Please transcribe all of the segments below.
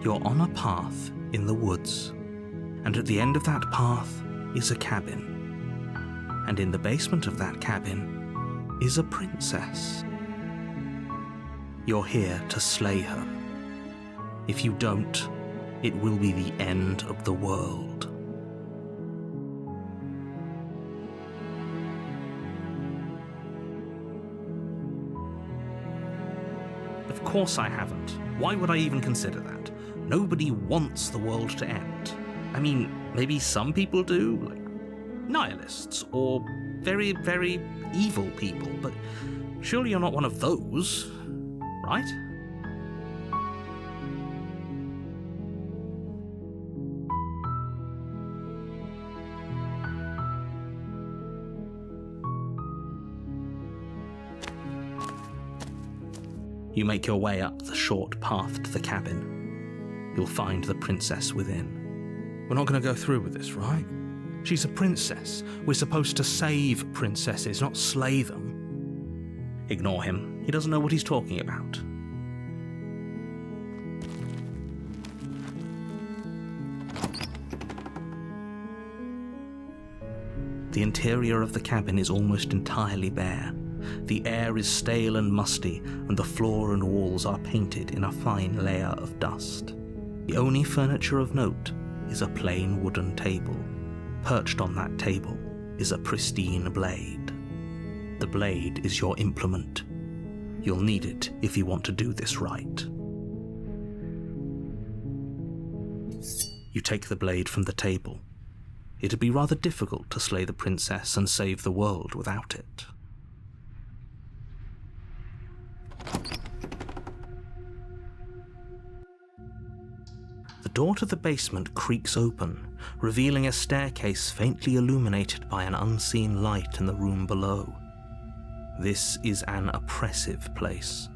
You're on a path in the woods, and at the end of that path is a cabin. And in the basement of that cabin is a princess. You're here to slay her. If you don't, it will be the end of the world. Of course I haven't. Why would I even consider that? Nobody wants the world to end. I mean, maybe some people do, like nihilists or very, very evil people, but surely you're not one of those, right? You make your way up the short path to the cabin. You'll find the princess within. We're not going to go through with this, right? She's a princess. We're supposed to save princesses, not slay them. Ignore him. He doesn't know what he's talking about. The interior of the cabin is almost entirely bare. The air is stale and musty, and the floor and walls are painted in a fine layer of dust. The only furniture of note is a plain wooden table. Perched on that table is a pristine blade. The blade is your implement. You'll need it if you want to do this right. You take the blade from the table. It'd be rather difficult to slay the princess and save the world without it. The door to the basement creaks open, revealing a staircase faintly illuminated by an unseen light in the room below. This is an oppressive place.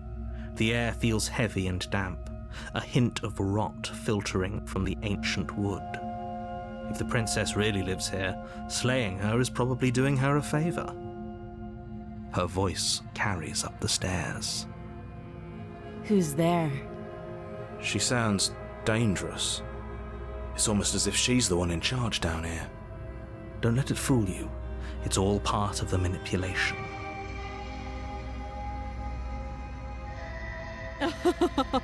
The air feels heavy and damp, a hint of rot filtering from the ancient wood. If the princess really lives here, slaying her is probably doing her a favor. Her voice carries up the stairs. Who's there? She sounds dangerous. It's almost as if she's the one in charge down here. Don't let it fool you. It's all part of the manipulation.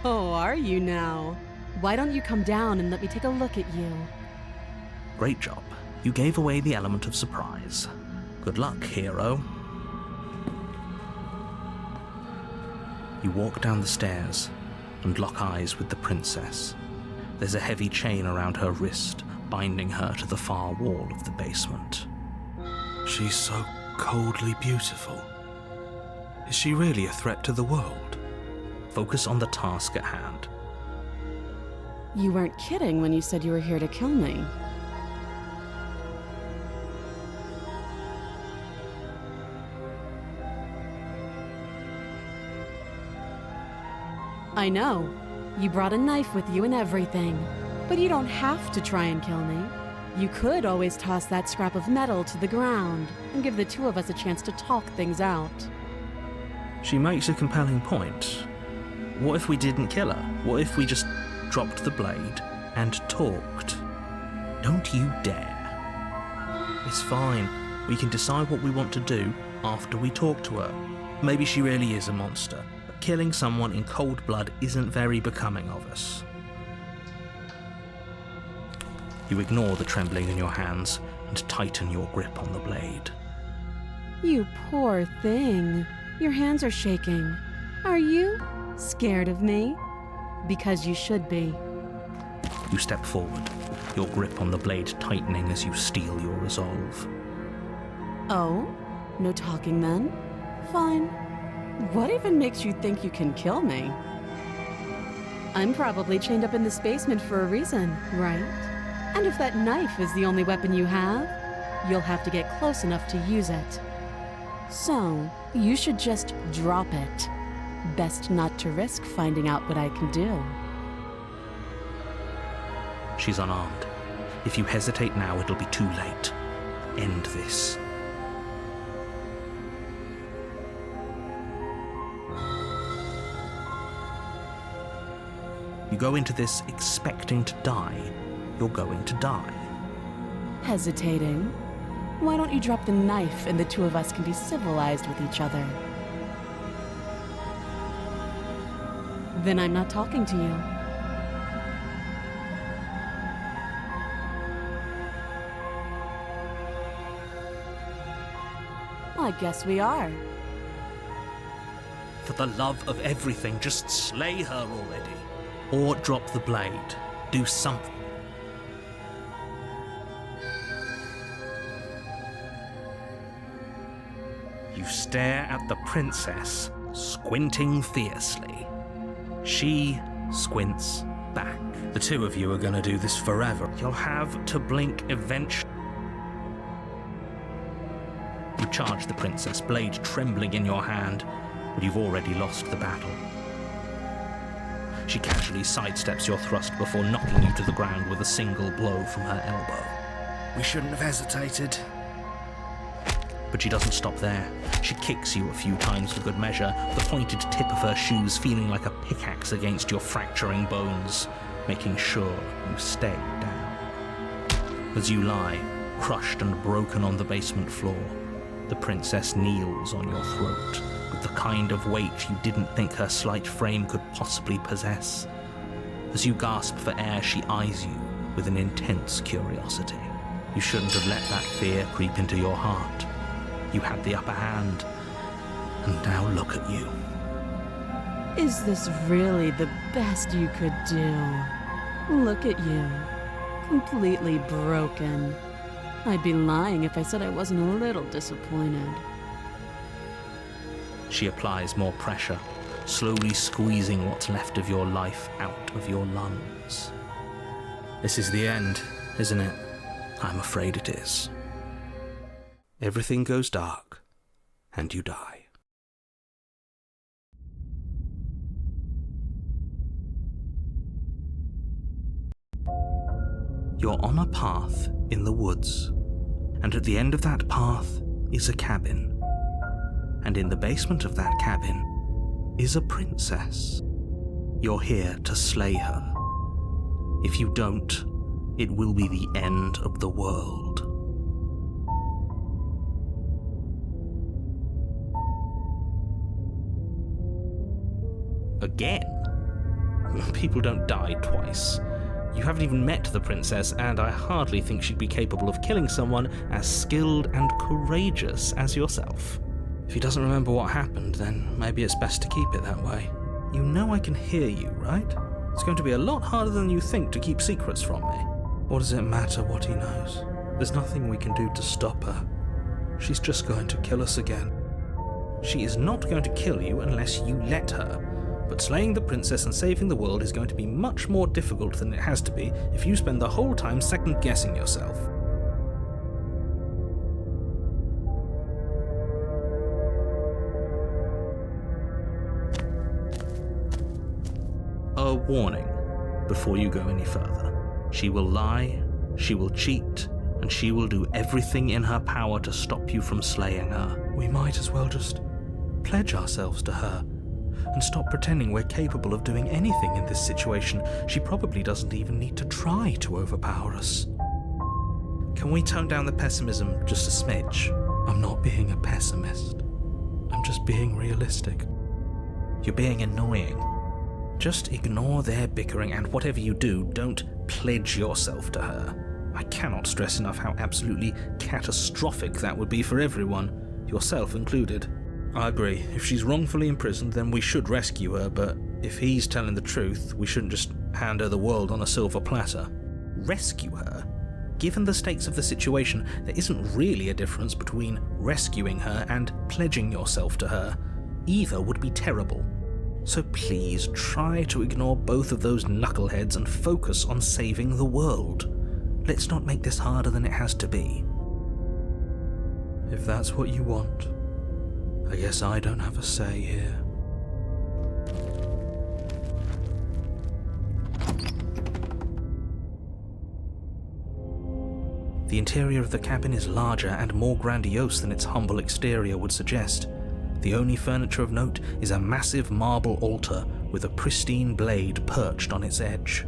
Oh, are you now? Why don't you come down and let me take a look at you? Great job. You gave away the element of surprise. Good luck, hero. You walk down the stairs and lock eyes with the princess. There's a heavy chain around her wrist, binding her to the far wall of the basement. She's so coldly beautiful. Is she really a threat to the world? Focus on the task at hand. You weren't kidding when you said you were here to kill me. I know. You brought a knife with you and everything. But you don't have to try and kill me. You could always toss that scrap of metal to the ground and give the two of us a chance to talk things out. She makes a compelling point. What if we didn't kill her? What if we just dropped the blade and talked? Don't you dare. It's fine. We can decide what we want to do after we talk to her. Maybe she really is a monster. Killing someone in cold blood isn't very becoming of us. You ignore the trembling in your hands and tighten your grip on the blade. You poor thing. Your hands are shaking. Are you scared of me? Because you should be. You step forward, your grip on the blade tightening as you steel your resolve. Oh? No talking then? Fine. What even makes you think you can kill me? I'm probably chained up in this basement for a reason, right? And if that knife is the only weapon you have, you'll have to get close enough to use it. So, you should just drop it. Best not to risk finding out what I can do. She's unarmed. If you hesitate now, it'll be too late. End this. You go into this expecting to die, you're going to die. Hesitating? Why don't you drop the knife and the two of us can be civilized with each other? Then I'm not talking to you. I guess we are. For the love of everything, just slay her already. Or drop the blade. Do something. You stare at the princess, squinting fiercely. She squints back. The two of you are gonna do this forever. You'll have to blink eventually. You charge the princess, blade trembling in your hand, but you've already lost the battle. She casually sidesteps your thrust before knocking you to the ground with a single blow from her elbow. We shouldn't have hesitated. But she doesn't stop there. She kicks you a few times for good measure, the pointed tip of her shoes feeling like a pickaxe against your fracturing bones, making sure you stay down. As you lie, crushed and broken on the basement floor, the princess kneels on your throat with the kind of weight you didn't think her slight frame could possibly possess. As you gasp for air, she eyes you with an intense curiosity. You shouldn't have let that fear creep into your heart. You had the upper hand, and now look at you. Is this really the best you could do? Look at you. Completely broken. I'd be lying if I said I wasn't a little disappointed. She applies more pressure, slowly squeezing what's left of your life out of your lungs. This is the end, isn't it? I'm afraid it is. Everything goes dark, and you die. You're on a path in the woods, and at the end of that path is a cabin. And in the basement of that cabin is a princess. You're here to slay her. If you don't, it will be the end of the world. Again? People don't die twice. You haven't even met the princess, and I hardly think she'd be capable of killing someone as skilled and courageous as yourself. If he doesn't remember what happened, then maybe it's best to keep it that way. You know I can hear you, right? It's going to be a lot harder than you think to keep secrets from me. What does it matter what he knows? There's nothing we can do to stop her. She's just going to kill us again. She is not going to kill you unless you let her. But slaying the princess and saving the world is going to be much more difficult than it has to be if you spend the whole time second-guessing yourself. A warning before you go any further. She will lie, she will cheat, and she will do everything in her power to stop you from slaying her. We might as well just pledge ourselves to her and stop pretending we're capable of doing anything in this situation. She probably doesn't even need to try to overpower us. Can we tone down the pessimism just a smidge? I'm not being a pessimist. I'm just being realistic. You're being annoying. Just ignore their bickering, and whatever you do, don't pledge yourself to her. I cannot stress enough how absolutely catastrophic that would be for everyone, yourself included. I agree. If she's wrongfully imprisoned, then we should rescue her, but if he's telling the truth, we shouldn't just hand her the world on a silver platter. Rescue her? Given the stakes of the situation, there isn't really a difference between rescuing her and pledging yourself to her. Either would be terrible. So please try to ignore both of those knuckleheads and focus on saving the world. Let's not make this harder than it has to be. If that's what you want, I guess I don't have a say here. The interior of the cabin is larger and more grandiose than its humble exterior would suggest. The only furniture of note is a massive marble altar with a pristine blade perched on its edge.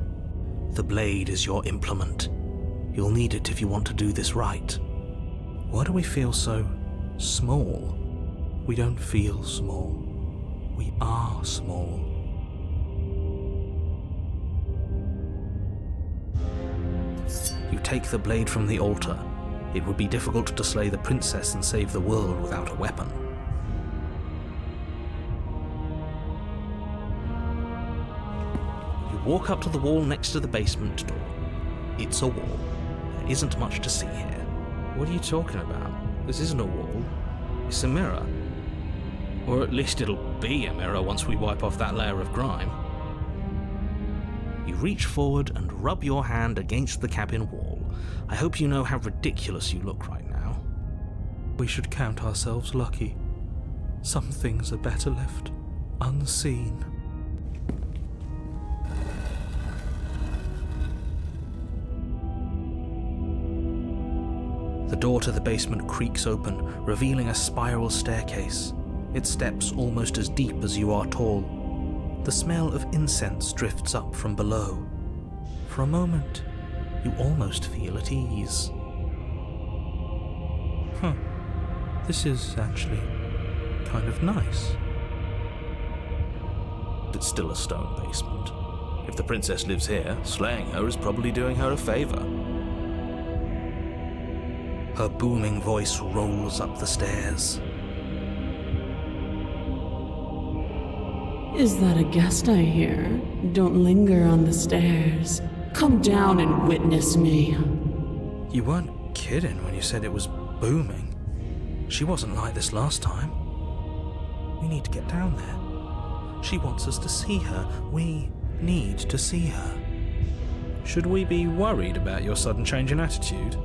The blade is your implement. You'll need it if you want to do this right. Why do we feel so small? We don't feel small. We are small. You take the blade from the altar. It would be difficult to slay the princess and save the world without a weapon. You walk up to the wall next to the basement door. It's a wall. There isn't much to see here. What are you talking about? This isn't a wall. It's a mirror. Or at least it'll be a mirror once we wipe off that layer of grime. You reach forward and rub your hand against the cabin wall. I hope you know how ridiculous you look right now. We should count ourselves lucky. Some things are better left unseen. The door to the basement creaks open, revealing a spiral staircase. Its steps almost as deep as you are tall. The smell of incense drifts up from below. For a moment, you almost feel at ease. This is actually kind of nice. It's still a stone basement. If the princess lives here, slaying her is probably doing her a favor. Her booming voice rolls up the stairs. Is that a guest I hear? Don't linger on the stairs. Come down and witness me. You weren't kidding when you said it was booming. She wasn't like this last time. We need to get down there. She wants us to see her. We need to see her. Should we be worried about your sudden change in attitude?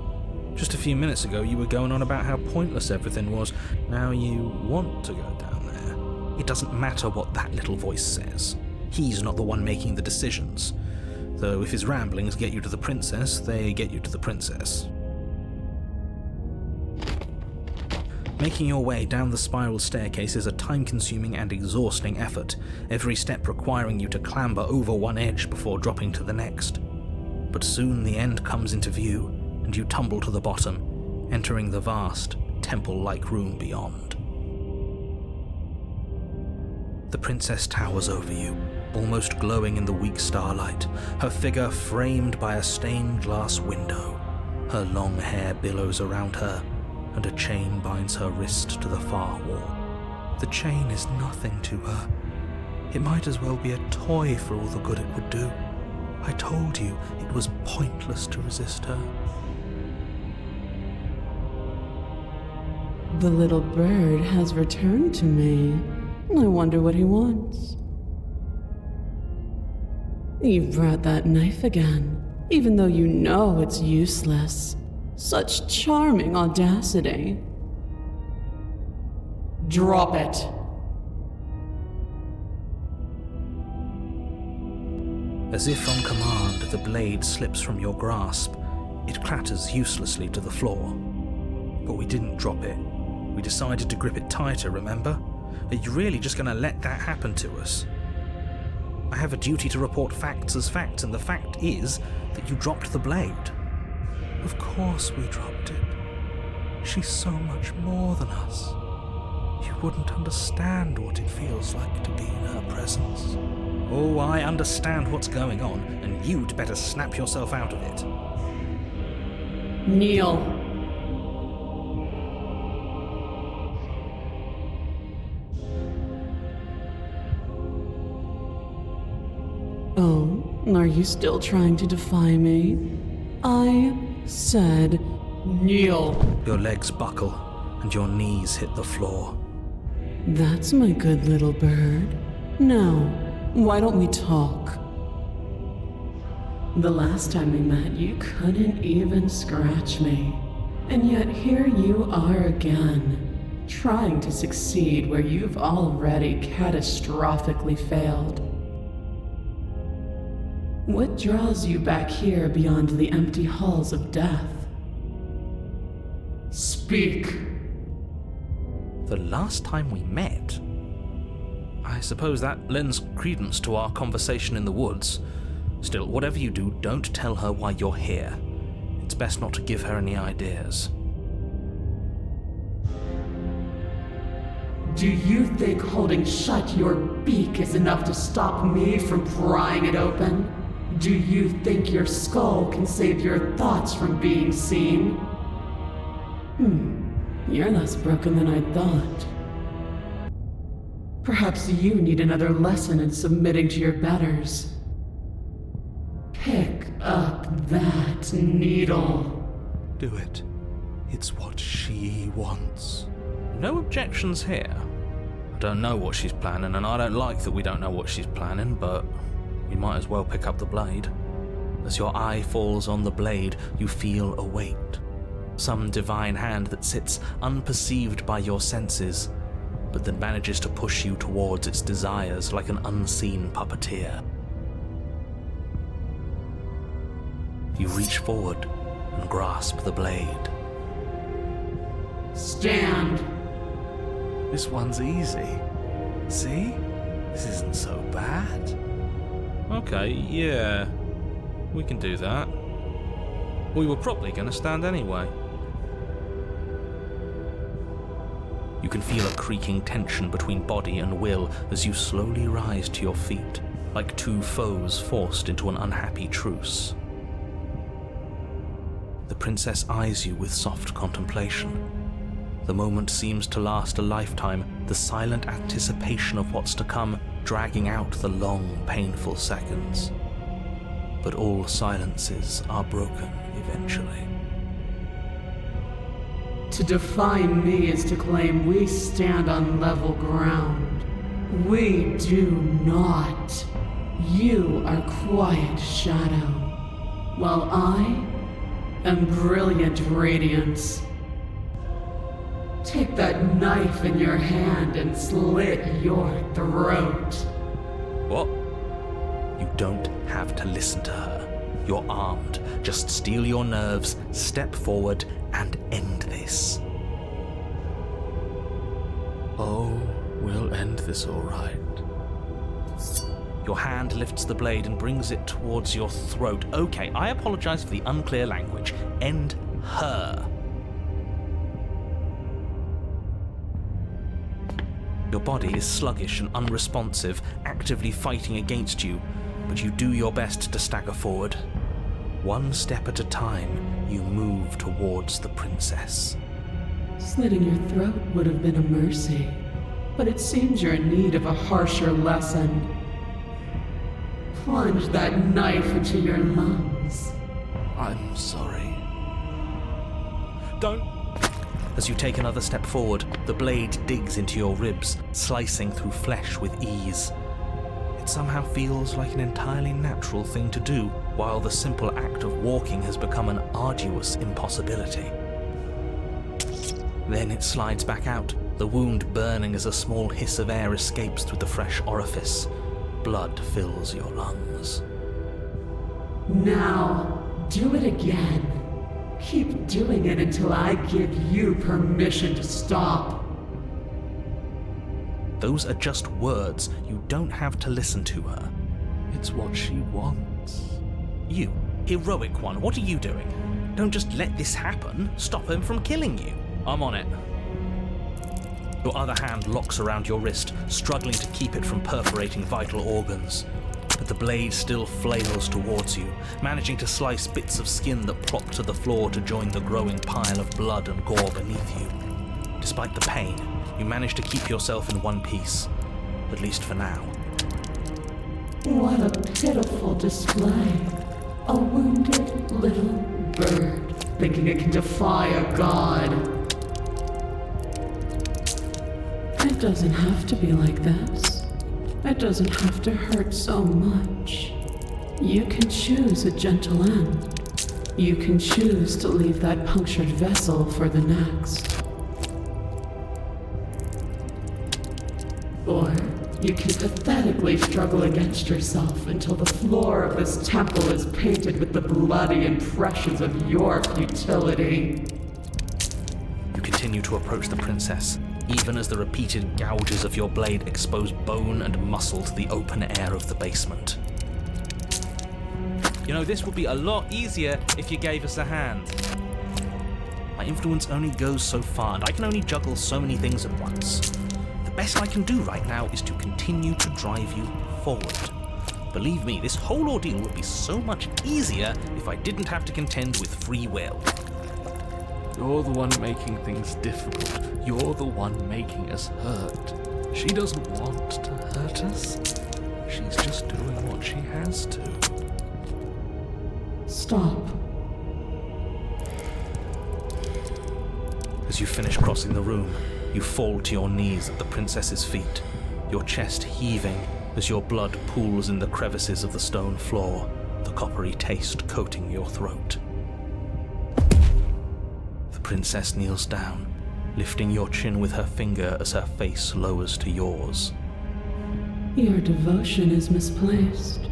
Just a few minutes ago you were going on about how pointless everything was. Now you want to go down there. It doesn't matter what that little voice says. He's not the one making the decisions. Though if his ramblings get you to the princess, they get you to the princess. Making your way down the spiral staircase is a time-consuming and exhausting effort, every step requiring you to clamber over one edge before dropping to the next. But soon the end comes into view, and you tumble to the bottom, entering the vast, temple-like room beyond. The princess towers over you, almost glowing in the weak starlight, her figure framed by a stained glass window. Her long hair billows around her, and a chain binds her wrist to the far wall. The chain is nothing to her. It might as well be a toy for all the good it would do. I told you it was pointless to resist her. The little bird has returned to me. I wonder what he wants. You brought that knife again, even though you know it's useless. Such charming audacity. Drop it. As if on command, the blade slips from your grasp. It clatters uselessly to the floor. But we didn't drop it. We decided to grip it tighter, remember? Are you really just going to let that happen to us? I have a duty to report facts as facts, and the fact is that you dropped the blade. Of course we dropped it. She's so much more than us. You wouldn't understand what it feels like to be in her presence. Oh, I understand what's going on, and you'd better snap yourself out of it. Kneel. Oh, are you still trying to defy me? I said kneel. Your legs buckle, and your knees hit the floor. That's my good little bird. Now, why don't we talk? The last time we met, you couldn't even scratch me. And yet here you are again, trying to succeed where you've already catastrophically failed. What draws you back here beyond the empty halls of death? Speak. The last time we met, I suppose that lends credence to our conversation in the woods. Still, whatever you do, don't tell her why you're here. It's best not to give her any ideas. Do you think holding shut your beak is enough to stop me from prying it open? Do you think your skull can save your thoughts from being seen? You're less broken than I thought. Perhaps you need another lesson in submitting to your betters. Pick up that needle. Do it. It's what she wants. No objections here. I don't know what she's planning, and I don't like that we don't know what she's planning, but we might as well pick up the blade. As your eye falls on the blade, you feel a weight. Some divine hand that sits unperceived by your senses, but that manages to push you towards its desires like an unseen puppeteer. You reach forward and grasp the blade. Stand. This one's easy. See? This isn't so bad. Okay, yeah. We can do that. We were probably going to stand anyway. You can feel a creaking tension between body and will as you slowly rise to your feet, like two foes forced into an unhappy truce. The princess eyes you with soft contemplation. The moment seems to last a lifetime, the silent anticipation of what's to come dragging out the long, painful seconds. But all silences are broken eventually. To define me is to claim we stand on level ground. We do not. You are quiet shadow, while I am brilliant radiance. Take that knife in your hand and slit your throat. What? You don't have to listen to her. You're armed. Just steel your nerves, step forward, and end this. Oh, we'll end this all right. Your hand lifts the blade and brings it towards your throat. Okay, I apologize for the unclear language. End her. Your body is sluggish and unresponsive, actively fighting against you, but you do your best to stagger forward. One step at a time, you move towards the princess. Slitting your throat would have been a mercy, but it seems you're in need of a harsher lesson. Plunge that knife into your lungs. I'm sorry. Don't. As you take another step forward, the blade digs into your ribs, slicing through flesh with ease. It somehow feels like an entirely natural thing to do, while the simple act of walking has become an arduous impossibility. Then it slides back out, the wound burning as a small hiss of air escapes through the fresh orifice. Blood fills your lungs. Now, do it again. Keep doing it until I give you permission to stop. Those are just words. You don't have to listen to her. It's what she wants. You, heroic one, what are you doing? Don't just let this happen. Stop him from killing you. I'm on it. Your other hand locks around your wrist, struggling to keep it from perforating vital organs. But the blade still flails towards you, managing to slice bits of skin that plop to the floor to join the growing pile of blood and gore beneath you. Despite the pain, you manage to keep yourself in one piece, at least for now. What a pitiful display. A wounded little bird, thinking it can defy a god. It doesn't have to be like this. It doesn't have to hurt so much. You can choose a gentle end. You can choose to leave that punctured vessel for the next. Or you can pathetically struggle against yourself until the floor of this temple is painted with the bloody impressions of your futility. You continue to approach the princess, even as the repeated gouges of your blade expose bone and muscle to the open air of the basement. You know, this would be a lot easier if you gave us a hand. My influence only goes so far, and I can only juggle so many things at once. The best I can do right now is to continue to drive you forward. Believe me, this whole ordeal would be so much easier if I didn't have to contend with free will. You're the one making things difficult. You're the one making us hurt. She doesn't want to hurt us. She's just doing what she has to. Stop. As you finish crossing the room, you fall to your knees at the princess's feet, your chest heaving as your blood pools in the crevices of the stone floor, the coppery taste coating your throat. The princess kneels down, lifting your chin with her finger as her face lowers to yours. Your devotion is misplaced.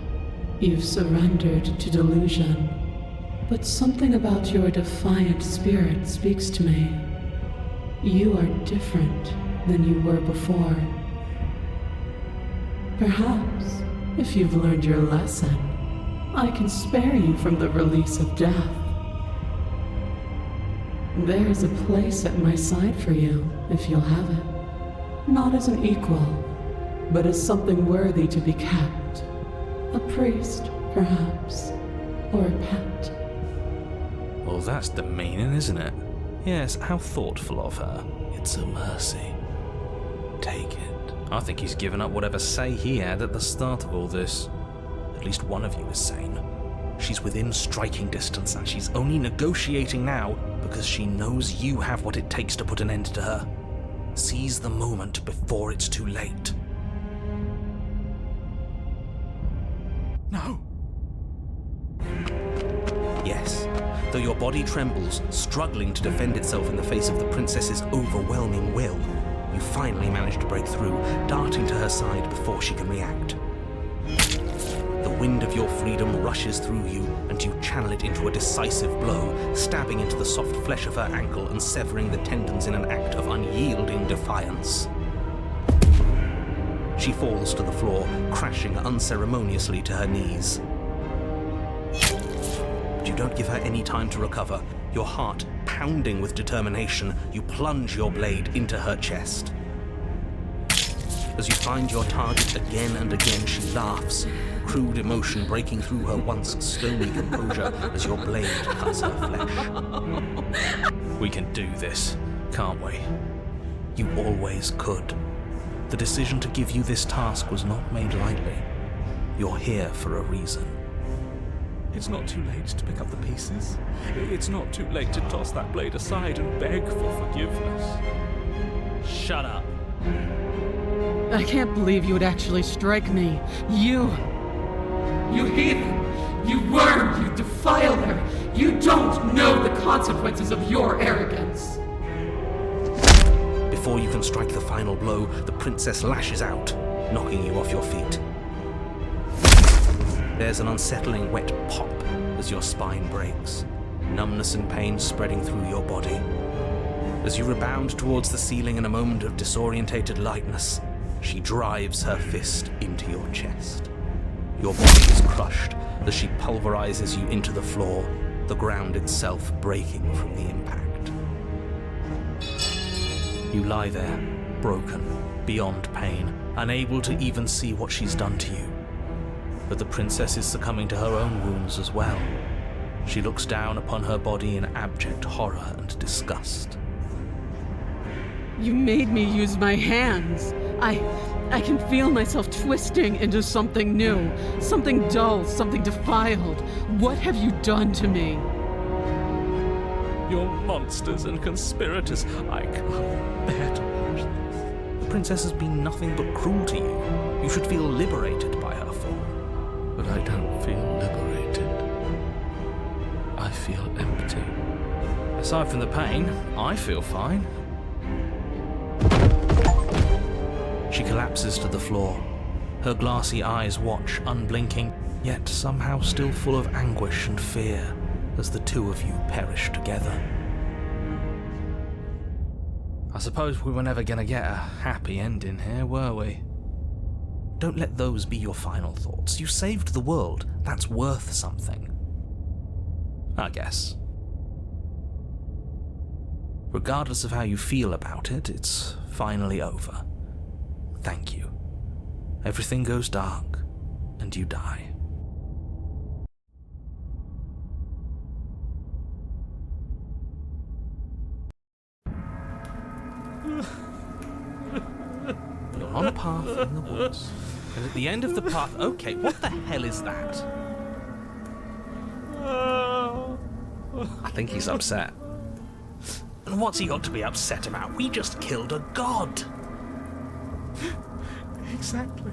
You've surrendered to delusion. But something about your defiant spirit speaks to me. You are different than you were before. Perhaps, if you've learned your lesson, I can spare you from the release of death. There is a place at my side for you, if you'll have it. Not as an equal, but as something worthy to be kept. A priest, perhaps, or a pet. Well, that's the meaning, isn't it? Yes, how thoughtful of her. It's a mercy. Take it. I think he's given up whatever say he had at the start of all this. At least one of you is sane. She's within striking distance, and she's only negotiating now because she knows you have what it takes to put an end to her. Seize the moment before it's too late. No. Yes, though your body trembles, struggling to defend itself in the face of the princess's overwhelming will, you finally manage to break through, darting to her side before she can react. The wind of your freedom rushes through you, and you channel it into a decisive blow, stabbing into the soft flesh of her ankle and severing the tendons in an act of unyielding defiance. She falls to the floor, crashing unceremoniously to her knees. But you don't give her any time to recover. Your heart pounding with determination, you plunge your blade into her chest. As you find your target again and again, she laughs, crude emotion breaking through her once stony composure as your blade cuts her flesh. We can do this, can't we? You always could. The decision to give you this task was not made lightly. You're here for a reason. It's not too late to pick up the pieces. It's not too late to toss that blade aside and beg for forgiveness. Shut up. I can't believe you would actually strike me. You heathen! You worm! You defiler! You don't know the consequences of your arrogance! Before you can strike the final blow, the princess lashes out, knocking you off your feet. There's an unsettling wet pop as your spine breaks, numbness and pain spreading through your body. As you rebound towards the ceiling in a moment of disorientated lightness, she drives her fist into your chest. Your body is crushed as she pulverizes you into the floor, the ground itself breaking from the impact. You lie there, broken, beyond pain, unable to even see what she's done to you. But the princess is succumbing to her own wounds as well. She looks down upon her body in abject horror and disgust. You made me use my hands. I can feel myself twisting into something new, something dull, something defiled. What have you done to me? You're monsters and conspirators. I can't bear to watch this. The princess has been nothing but cruel to you. You should feel liberated by her fall. But I don't feel liberated. I feel empty. Aside from the pain, I feel fine. She collapses to the floor. Her glassy eyes watch, unblinking, yet somehow still full of anguish and fear, as the two of you perish together. I suppose we were never gonna get a happy ending here, were we? Don't let those be your final thoughts. You saved the world. That's worth something. I guess. Regardless of how you feel about it, it's finally over. Thank you. Everything goes dark, and you die. You're on a path in the woods, and at the end of the path... Okay, what the hell is that? I think he's upset. And what's he got to be upset about? We just killed a god! Exactly.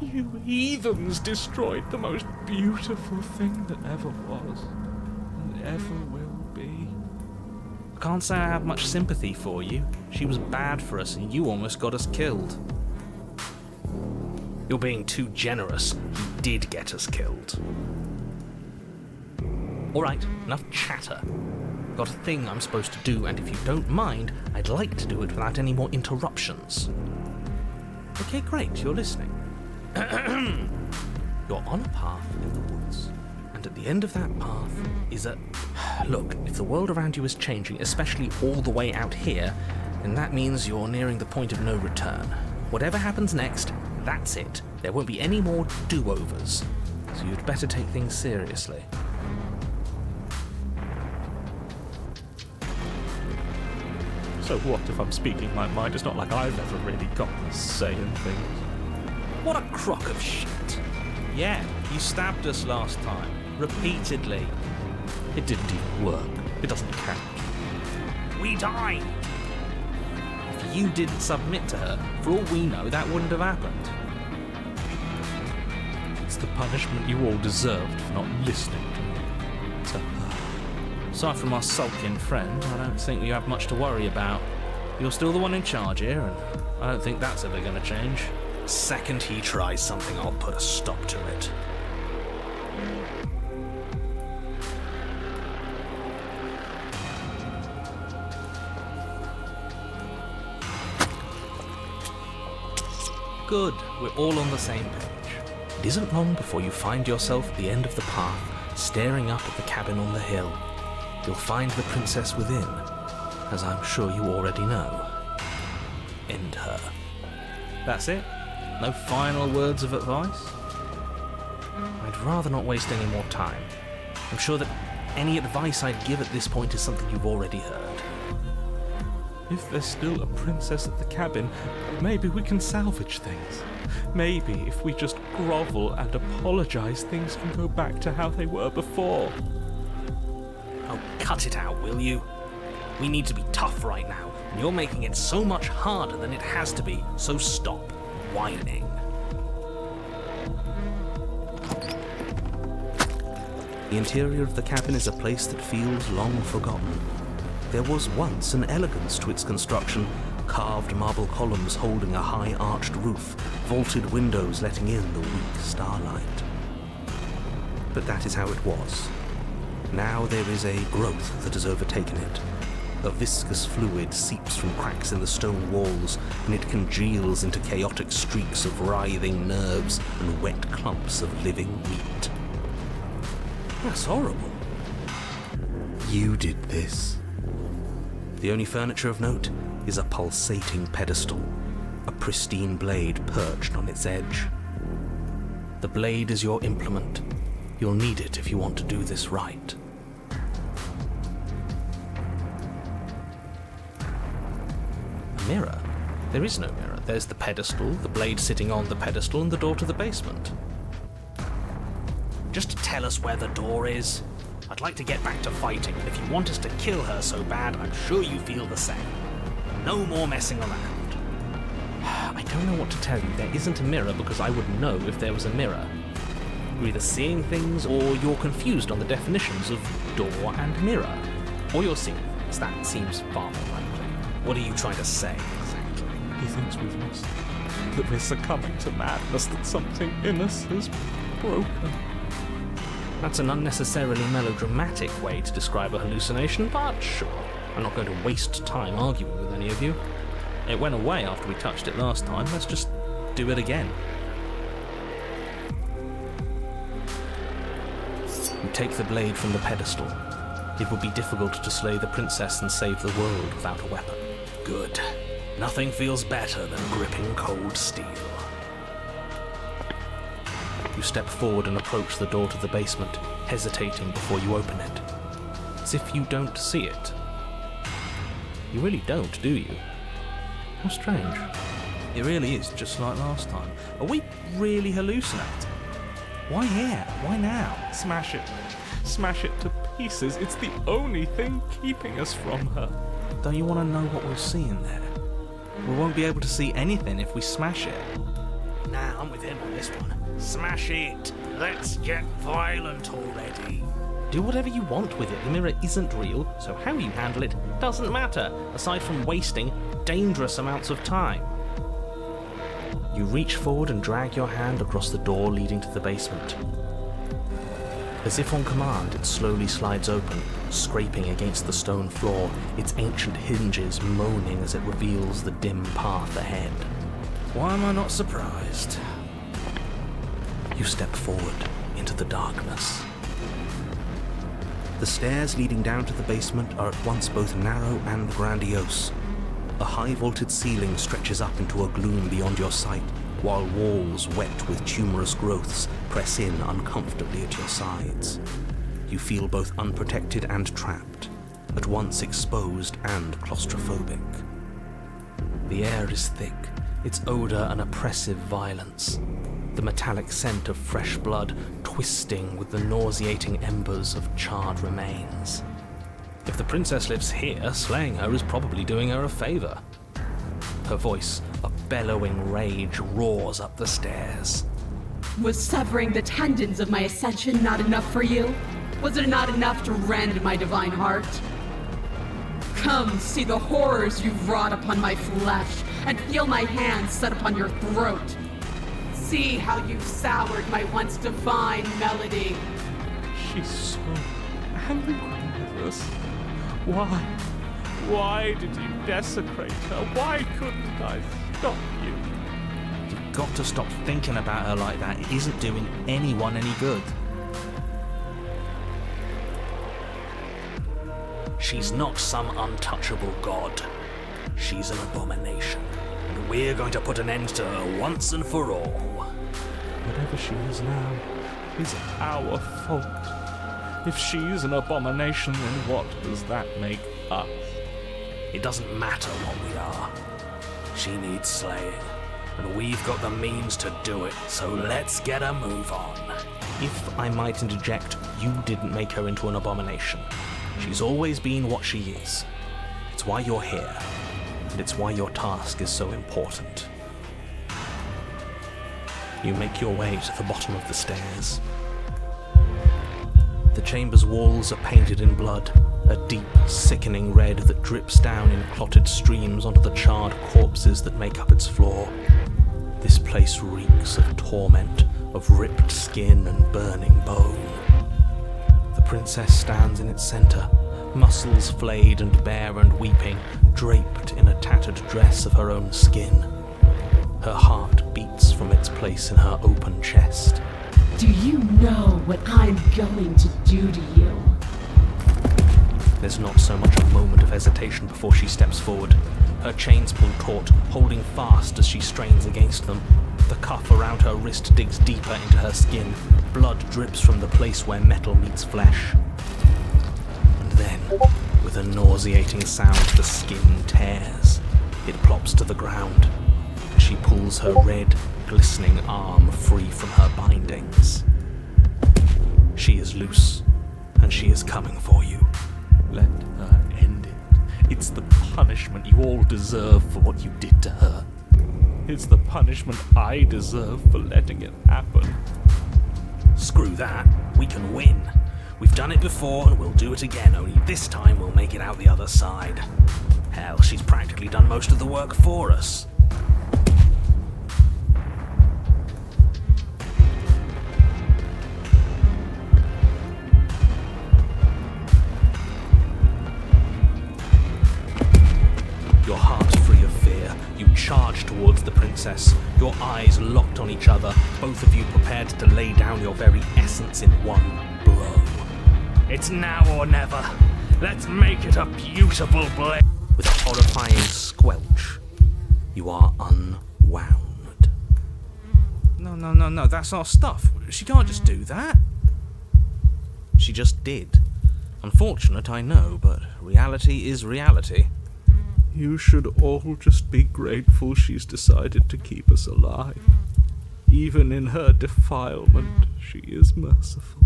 You heathens destroyed the most beautiful thing that ever was, and ever will be. I can't say I have much sympathy for you. She was bad for us, and you almost got us killed. You're being too generous. He did get us killed. Alright, enough chatter. Got a thing I'm supposed to do, and if you don't mind, I'd like to do it without any more interruptions. Okay, great, you're listening. You're on a path in the woods, and at the end of that path is a... Look, if the world around you is changing, especially all the way out here, then that means you're nearing the point of no return. Whatever happens next, that's it. There won't be any more do-overs, so you'd better take things seriously. So what if I'm speaking my mind? It's not like I've ever really got to say in things. What a crock of shit. Yeah, you stabbed us last time. Repeatedly. It didn't even work. It doesn't count. We died! If you didn't submit to her, for all we know, that wouldn't have happened. It's the punishment you all deserved for not listening to her. Aside from our sulking friend, I don't think you have much to worry about. You're still the one in charge here, and I don't think that's ever going to change. Second he tries something, I'll put a stop to it. Good, we're all on the same page. It isn't long before you find yourself at the end of the path, staring up at the cabin on the hill. You'll find the princess within, as I'm sure you already know. End her. That's it? No final words of advice? I'd rather not waste any more time. I'm sure that any advice I'd give at this point is something you've already heard. If there's still a princess at the cabin, maybe we can salvage things. Maybe if we just grovel and apologize, things can go back to how they were before. Oh, cut it out, will you? We need to be tough right now, and you're making it so much harder than it has to be, so stop whining. The interior of the cabin is a place that feels long forgotten. There was once an elegance to its construction, carved marble columns holding a high arched roof, vaulted windows letting in the weak starlight. But that is how it was. Now there is a growth that has overtaken it. A viscous fluid seeps from cracks in the stone walls, and it congeals into chaotic streaks of writhing nerves and wet clumps of living meat. That's horrible. You did this. The only furniture of note is a pulsating pedestal, a pristine blade perched on its edge. The blade is your implement. You'll need it if you want to do this right. A mirror? There is no mirror. There's the pedestal, the blade sitting on the pedestal, and the door to the basement. Just to tell us where the door is? I'd like to get back to fighting, and if you want us to kill her so bad, I'm sure you feel the same. No more messing around. I don't know what to tell you. There isn't a mirror because I would know if there was a mirror. You're either seeing things or you're confused on the definitions of door and mirror. Or you're seeing things. That seems far more likely. What are you trying to say exactly? He thinks we've lost, that we're succumbing to madness, that something in us is broken. That's an unnecessarily melodramatic way to describe a hallucination, but sure. I'm not going to waste time arguing with any of you. It went away after we touched it last time. Let's just do it again. You take the blade from the pedestal. It would be difficult to slay the princess and save the world without a weapon. Good. Nothing feels better than gripping cold steel. You step forward and approach the door to the basement, hesitating before you open it. As if you don't see it. You really don't, do you? How strange. It really is just like last time. Are we really hallucinating? Why here? Why now? Smash it. Smash it to pieces. It's the only thing keeping us from her. Don't you want to know what we'll see in there? We won't be able to see anything if we smash it. Nah, I'm with him on this one. Smash it! Let's get violent already. Do whatever you want with it. The mirror isn't real, so how you handle it doesn't matter, aside from wasting dangerous amounts of time. You reach forward and drag your hand across the door leading to the basement. As if on command, it slowly slides open, scraping against the stone floor, its ancient hinges moaning as it reveals the dim path ahead. Why am I not surprised? You step forward into the darkness. The stairs leading down to the basement are at once both narrow and grandiose. A high-vaulted ceiling stretches up into a gloom beyond your sight, while walls wet with tumorous growths press in uncomfortably at your sides. You feel both unprotected and trapped, at once exposed and claustrophobic. The air is thick, its odor an oppressive violence, the metallic scent of fresh blood twisting with the nauseating embers of charred remains. If the princess lives here, slaying her is probably doing her a favor. Her voice, a bellowing rage, roars up the stairs. Was severing the tendons of my ascension not enough for you? Was it not enough to rend my divine heart? Come, see the horrors you've wrought upon my flesh, and feel my hands set upon your throat. See how you've soured my once divine melody. She's so angry with us. Why? Why did you desecrate her? Why couldn't I stop you? You've got to stop thinking about her like that. It isn't doing anyone any good. She's not some untouchable god. She's an abomination. And we're going to put an end to her once and for all. Whatever she is now is our fault. If she's an abomination, then what does that make us? It doesn't matter what we are. She needs slaying, and we've got the means to do it, so let's get a move on. If I might interject, you didn't make her into an abomination. She's always been what she is. It's why you're here, and it's why your task is so important. You make your way to the bottom of the stairs. The chamber's walls are painted in blood, a deep, sickening red that drips down in clotted streams onto the charred corpses that make up its floor. This place reeks of torment, of ripped skin and burning bone. The princess stands in its center, muscles flayed and bare and weeping, draped in a tattered dress of her own skin. Her heart beats from its place in her open chest. Do you know what I'm going to do to you? There's not so much a moment of hesitation before she steps forward. Her chains pull taut, holding fast as she strains against them. The cuff around her wrist digs deeper into her skin. Blood drips from the place where metal meets flesh. And then, with a nauseating sound, the skin tears. It plops to the ground. She pulls her red, glistening arm free from her bindings. She is loose, and she is coming for you. Let her end it. It's the punishment you all deserve for what you did to her. It's the punishment I deserve for letting it happen. Screw that. We can win. We've done it before, and we'll do it again, only this time we'll make it out the other side. Hell, she's practically done most of the work for us. princess, your eyes locked on each other, both of you prepared to lay down your very essence in one blow. It's now or never. Let's make it a beautiful blade. With a horrifying squelch, you are unwound. No, that's our stuff. She can't just do that. She just did. Unfortunate, I know, but reality is reality. You should all just be grateful she's decided to keep us alive. Even in her defilement, she is merciful.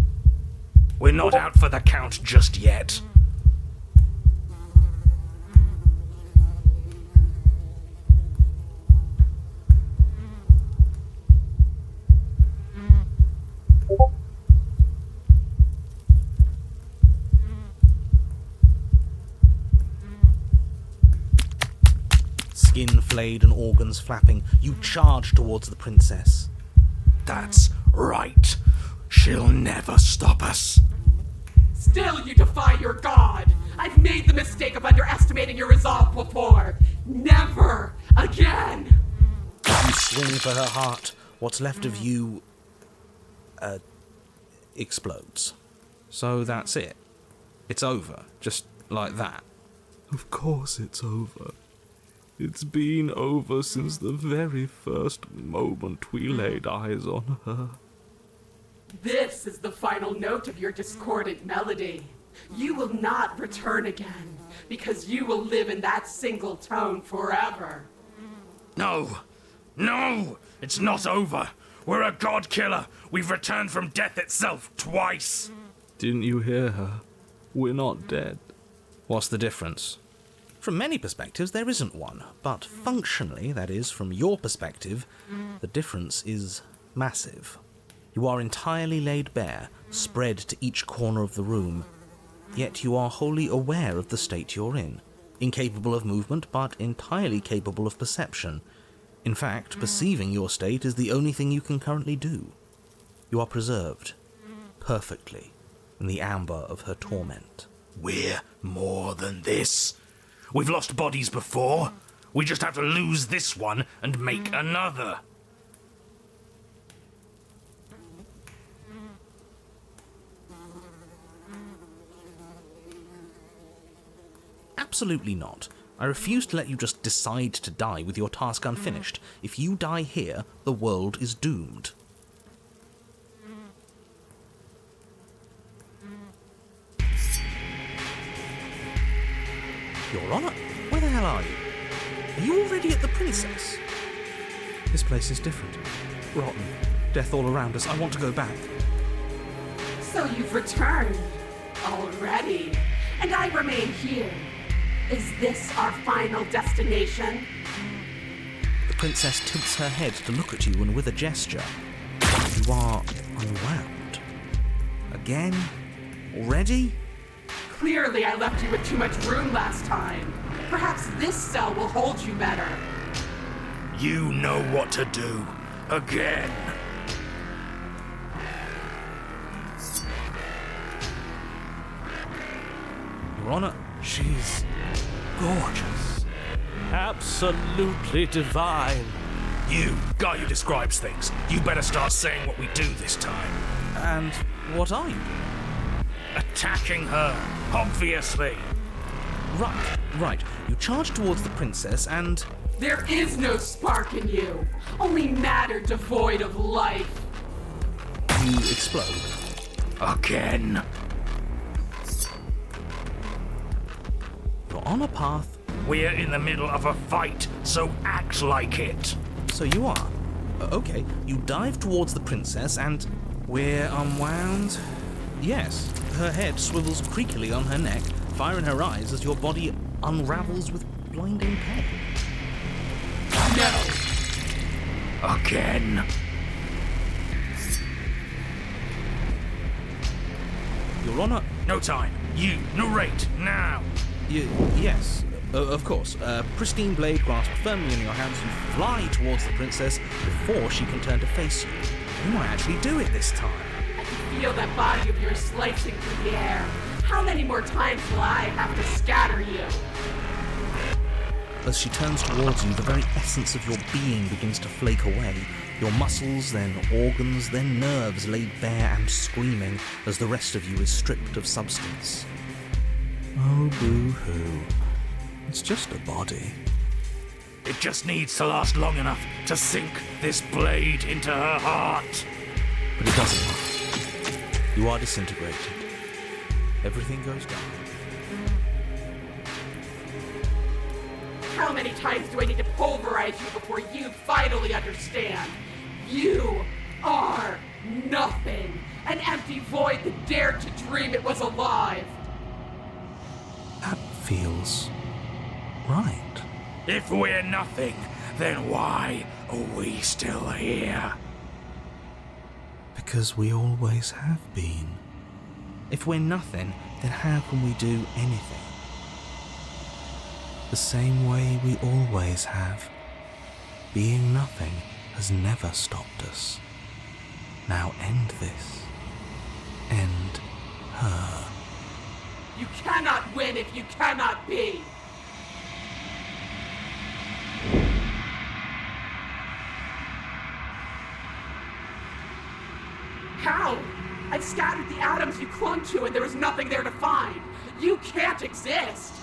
We're not out for the count just yet. Skin flayed and organs flapping, you charge towards the princess. That's right. She'll never stop us. Still you defy your god! I've made the mistake of underestimating your resolve before! Never again! You swing for her heart. What's left of you... explodes. So that's it. It's over. Just like that. Of course it's over. It's been over since the very first moment we laid eyes on her. This is the final note of your discordant melody. You will not return again, because you will live in that single tone forever. No! It's not over! We're a god killer! We've returned from death itself twice! Didn't you hear her? We're not dead. What's the difference? From many perspectives, there isn't one, but functionally, that is, from your perspective, the difference is massive. You are entirely laid bare, spread to each corner of the room, yet you are wholly aware of the state you're in, incapable of movement, but entirely capable of perception. In fact, perceiving your state is the only thing you can currently do. You are preserved, perfectly, in the amber of her torment. We're more than this. We've lost bodies before. We just have to lose this one and make another. Absolutely not. I refuse to let you just decide to die with your task unfinished. If you die here, the world is doomed. Your Honor, where the hell are you? Are you already at the Princess? This place is different. Rotten. Death all around us. I want to go back. So you've returned already, and I remain here. Is this our final destination? The Princess tilts her head to look at you, and with a gesture, you are unwound. Again? Already? Clearly I left you with too much room last time. Perhaps this cell will hold you better. You know what to do. Again. Your Honor, she's gorgeous. Absolutely divine. You, guy who describes things, you better start saying what we do this time. And what are you doing? Attacking her, obviously. Right. You charge towards the princess and... There is no spark in you, only matter devoid of life. You explode. Again. You're on a path. We're in the middle of a fight, so act like it. So you are. Okay, you dive towards the princess and... We're unwound? Yes. Her head swivels creakily on her neck, fire in her eyes as your body unravels with blinding pain. No. Again. Your Honor, no time. You narrate now. Yes, of course. Pristine blade grasped firmly in your hands, you fly towards the princess before she can turn to face you. You might actually do it this time. I can feel that body of yours slicing through the air. How many more times will I have to scatter you? As she turns towards you, the very essence of your being begins to flake away. Your muscles, then organs, then nerves laid bare and screaming as the rest of you is stripped of substance. Oh, boo-hoo. It's just a body. It just needs to last long enough to sink this blade into her heart. But it doesn't last. You are disintegrated. Everything goes down. How many times do I need to pulverize you before you finally understand? You are nothing. An empty void that dared to dream it was alive. That feels right. If we're nothing, then why are we still here? Because we always have been. If we're nothing, then how can we do anything? The same way we always have. Being nothing has never stopped us. Now end this. End her. You cannot win if you cannot be. How? I've scattered the atoms you clung to and there was nothing there to find. You can't exist.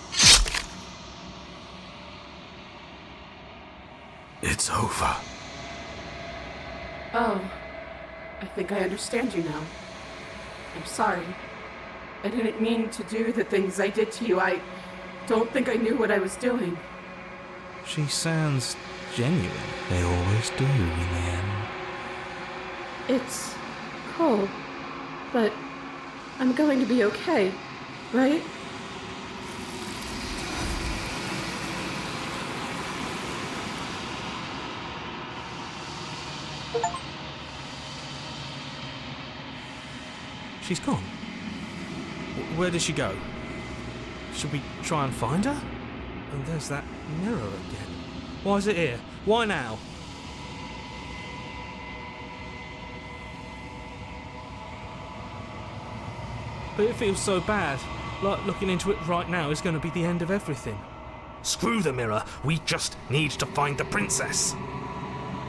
It's over. Oh, I think I understand you now. I'm sorry. I didn't mean to do the things I did to you. I don't think I knew what I was doing. She sounds genuine. They always do in the end. It's cold, but I'm going to be okay, right? She's gone. Where did she go? Should we try and find her? And there's that mirror again. Why is it here? Why now? But it feels so bad. Like looking into it right now is going to be the end of everything. Screw the mirror. We just need to find the princess.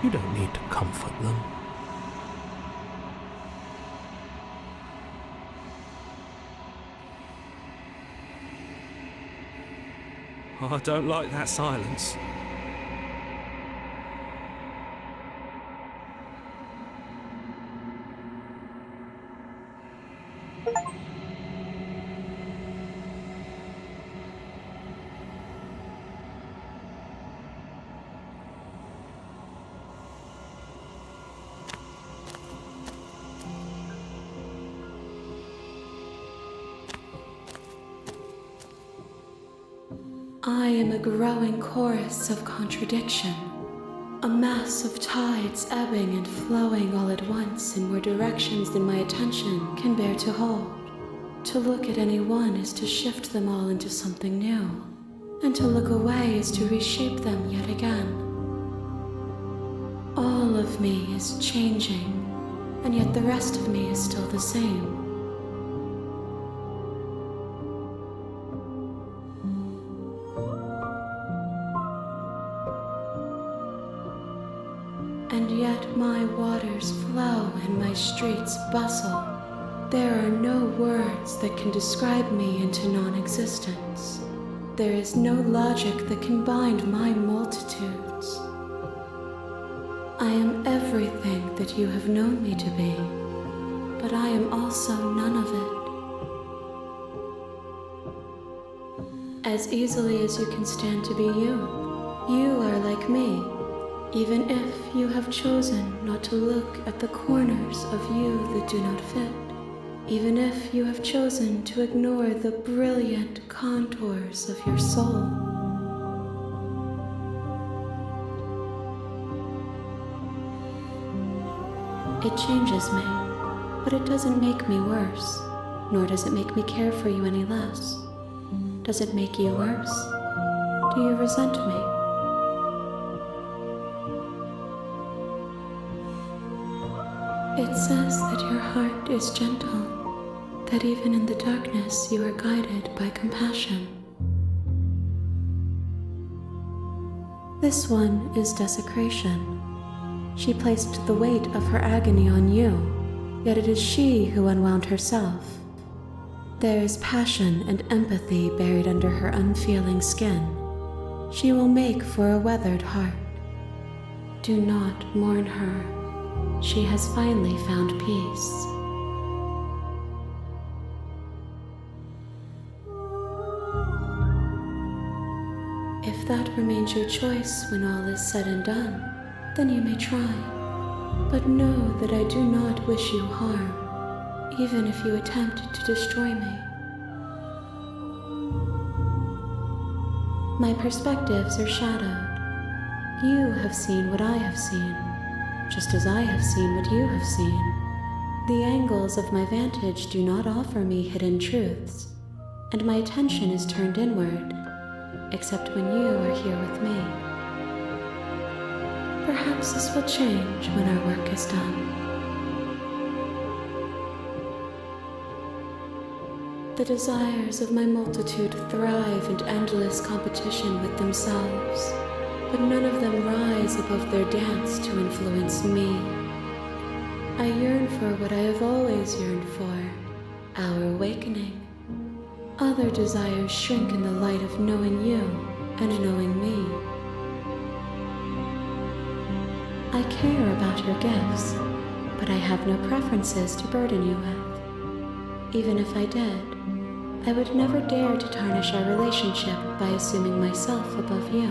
You don't need to comfort them. Oh, I don't like that silence. I am a growing chorus of contradiction, a mass of tides ebbing and flowing all at once in more directions than my attention can bear to hold. To look at any one is to shift them all into something new, and to look away is to reshape them yet again. All of me is changing, and yet the rest of me is still the same. And yet my waters flow and my streets bustle. There are no words that can describe me into non-existence. There is no logic that can bind my multitudes. I am everything that you have known me to be, but I am also none of it. As easily as you can stand to be you, you are like me. Even if you have chosen not to look at the corners of you that do not fit, even if you have chosen to ignore the brilliant contours of your soul. It changes me, but it doesn't make me worse, nor does it make me care for you any less. Does it make you worse? Do you resent me? It says that your heart is gentle, that even in the darkness you are guided by compassion. This one is desecration. She placed the weight of her agony on you, yet it is she who unwound herself. There is passion and empathy buried under her unfeeling skin. She will make for a weathered heart. Do not mourn her. She has finally found peace. If that remains your choice when all is said and done, then you may try. But know that I do not wish you harm, even if you attempt to destroy me. My perspectives are shadowed. You have seen what I have seen, just as I have seen what you have seen. The angles of my vantage do not offer me hidden truths, and my attention is turned inward, except when you are here with me. Perhaps this will change when our work is done. The desires of my multitude thrive in endless competition with themselves, but none of them rise above their dance to influence me. I yearn for what I have always yearned for, our awakening. Other desires shrink in the light of knowing you and knowing me. I care about your gifts, but I have no preferences to burden you with. Even if I did, I would never dare to tarnish our relationship by assuming myself above you.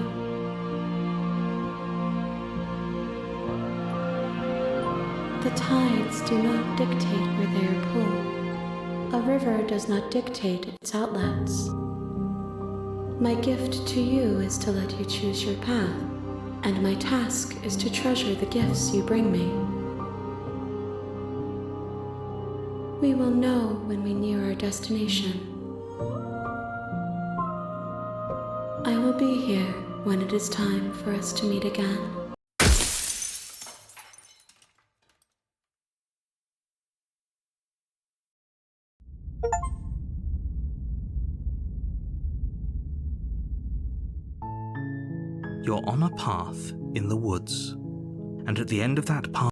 The tides do not dictate where they are pulled. A river does not dictate its outlets. My gift to you is to let you choose your path, and my task is to treasure the gifts you bring me. We will know when we near our destination. I will be here when it is time for us to meet again. You're on a path in the woods, and at the end of that path